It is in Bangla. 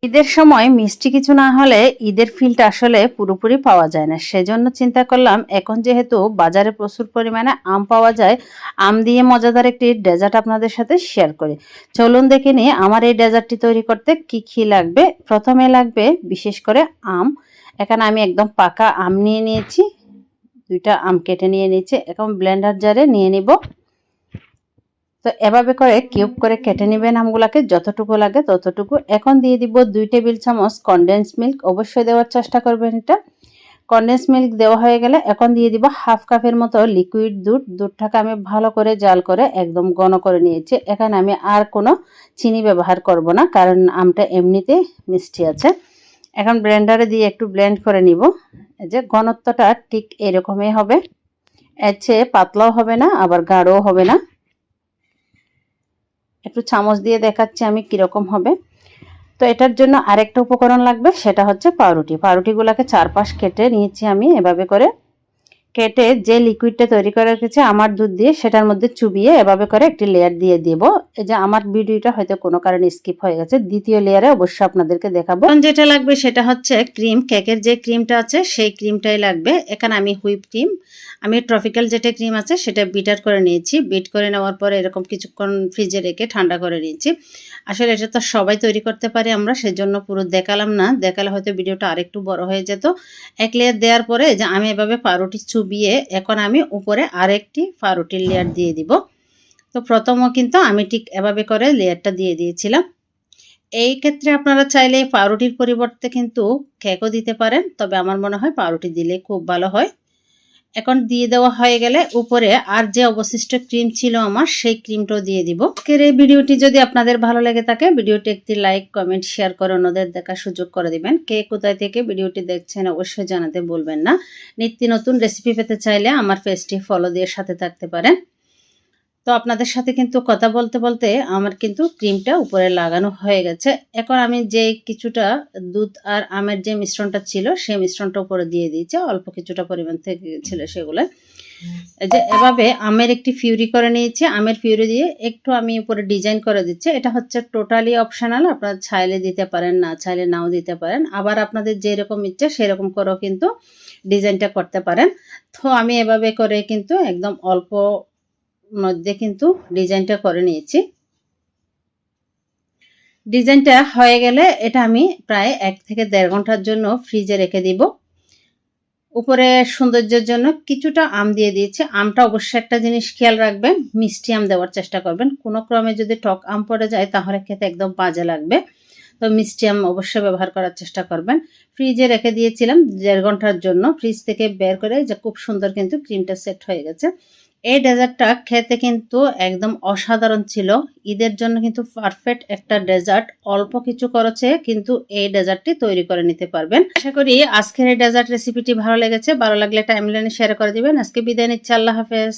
ঈদের সময় মিষ্টি কিছু না হলে ঈদের ফিলটা আসলে পুরোপুরি পাওয়া যায় না। সেজন্য চিন্তা করলাম এখন যেহেতু বাজারে প্রচুর পরিমাণে আম পাওয়া যায়, আম দিয়ে মজাদার একটি ডেজার্ট আপনাদের সাথে শেয়ার করি। চলুন দেখে নিই আমার এই ডেজার্টটি তৈরি করতে কি লাগবে। প্রথমে লাগবে বিশেষ করে আম। এখানে আমি একদম পাকা আম নিয়ে নিয়েছি, 2টা আম কেটে নিয়ে নিয়েছি। এখন ব্লেন্ডার জারে নিয়ে নিব। তো এভাবে করে কিউব করে কেটে নেবেন আমগুলাকে, যতটুকু লাগে ততটুকু। এখন দিয়ে দিব 2 টেবিল চামচ কনডেন্স মিল্ক, অবশ্যই দেওয়ার চেষ্টা করবেন এটা। কনডেন্স মিল্ক দেওয়া হয়ে গেলে এখন দিয়ে দিব হাফ কাপের মতো লিকুইড দুধ। দুধটাকে আমি ভালো করে জাল করে একদম ঘন করে নিয়েছি। এখানে আমি আর কোনো চিনি ব্যবহার করব না, কারণ আমটা এমনিতে মিষ্টি আছে। এখন ব্লেন্ডারে দিয়ে একটু ব্লেন্ড করে নিব। এই যে ঘনত্বটা ঠিক এরকমই হবে, এর চেয়ে পাতলাও হবে না আবার গাঢ়ও হবে না। একটু চামচ দিয়ে দেখাচ্ছি আমি কিরকম হবে। তো এটার জন্য আরেকটা উপকরণ লাগবে, সেটা হচ্ছে পাউরুটি। পাউরুটিগুলোকে চারপাশ কেটে নিয়েছি আমি এভাবে করে। কেটে যে লিকুইডটা তৈরি করে রেখেছি আমার দুধ দিয়ে, সেটার মধ্যে চুবিয়ে এভাবে করে একটি লেয়ার দিয়ে দেব। এই যে আমার ভিডিওটা হয়তো কোনো কারণে স্কিপ হয়ে গেছে, দ্বিতীয় লেয়ারে অবশ্যই আপনাদেরকে দেখাবো। এখন যেটা লাগবে সেটা হচ্ছে ক্রিম। কেকের যে ক্রিমটা আছে সেই ক্রিমটাই লাগবে। এখানে আমি হুইপ ক্রিম, আমি ট্রপিক্যাল যেটা ক্রিম আছে সেটা বিটার করে নিয়েছি। বিট করে নেওয়ার পরে এরকম কিছুক্ষণ ফ্রিজে রেখে ঠান্ডা করে নিয়েছি। আসলে এটা তো সবাই তৈরি করতে পারি আমরা, সেজন্য পুরো দেখালাম না, দেখালে হয়তো ভিডিওটা আরেকটু বড় হয়ে যেত। এক লেয়ার দেওয়ার পরে যে আমি এভাবে পাউরুটি চুবিয়ে এখন আমি উপরে আরেকটি পাউরুটির লেয়ার দিয়ে দিব। তো প্রথমও কিন্তু আমি ঠিক এভাবে করে লেয়ারটা দিয়ে দিয়েছিলাম। এই ক্ষেত্রে আপনারা চাইলে পাউরুটির পরিবর্তে কিন্তু কেকও দিতে পারেন, তবে আমার মনে হয় পাউরুটি দিলে খুব ভালো হয়। এখন দিয়ে দেওয়া হয়ে গেলে উপরে আর যে অবশিষ্ট ক্রিম ছিল আমার, সেই ক্রিমটাও দিয়ে দিব। আজকের এই ভিডিওটি যদি আপনাদের ভালো লেগে থাকে, ভিডিওটি একটি লাইক কমেন্ট শেয়ার করে অন্যদের দেখার সুযোগ করে দিবেন। কে কোথায় থেকে ভিডিওটি দেখছেন অবশ্যই জানাতে ভুলবেন না। নিত্য নতুন রেসিপি পেতে চাইলে আমার পেজটি ফলো দিয়ে সাথে থাকতে পারেন। তো আপনাদের সাথে কিন্তু কথা বলতে বলতে আমার কিন্তু ক্রিমটা উপরে লাগানো হয়ে গেছে। এখন আমি যে কিছুটা দুধ আর আমের যে মিশ্রণটা ছিল সেই মিশ্রণটা উপরে দিয়ে দিয়েছি, অল্প কিছুটা পরিমাণ থেকে ছিল সেগুলো। এই যে এভাবে আমের একটি ফিউরি করে নিয়েছি, আমের ফিউরি দিয়ে একটু আমি উপরে ডিজাইন করে দিচ্ছি। এটা হচ্ছে টোটালি অপশনাল, আপনারা চাইলে দিতে পারেন, না চাইলে নাও দিতে পারেন। আবার আপনাদের যেরকম ইচ্ছে সেরকম করেও কিন্তু ডিজাইনটা করতে পারেন। তো আমি এভাবে করে কিন্তু একদম অল্প মধ্যে কিন্তু ডিজাইনটা করে নিয়েছি। ডিজাইনটা হয়ে গেলে এটা আমি প্রায় 1 থেকে 1.5 ঘন্টার জন্য ফ্রিজে রেখে দিব। উপরে সৌন্দর্যের জন্য কিছুটা আম দিয়ে দিয়েছি। আমটা অবশ্যই একটা জিনিস খেয়াল রাখবেন, মিষ্টি আম দেওয়ার চেষ্টা করবেন। কোনো ক্রমে যদি টক আম পড়ে যায় তাহলে খেতে একদম বাজে লাগবে। তো মিষ্টি আম অবশ্যই ব্যবহার করার চেষ্টা করবেন। ফ্রিজে রেখে দিয়েছিলাম 1.5 ঘন্টার জন্য। ফ্রিজ থেকে বের করে যে খুব সুন্দর কিন্তু ক্রিমটা সেট হয়ে গেছে। এই ডেজার্টটা খেতে কিন্তু একদম অসাধারণ ছিল। ঈদের জন্য কিন্তু পারফেক্ট একটা ডেজার্ট। অল্প কিছু খরচে কিন্তু এই ডেজার্টটি তৈরি করে নিতে পারবেন। আশা করি আজকের এই ডেজার্ট রেসিপিটি ভালো লেগেছে। ভালো লাগলে টাইমলাইনে শেয়ার করে দিবেন। আজকে বিদায় নিচ্ছি, আল্লাহ হাফেজ।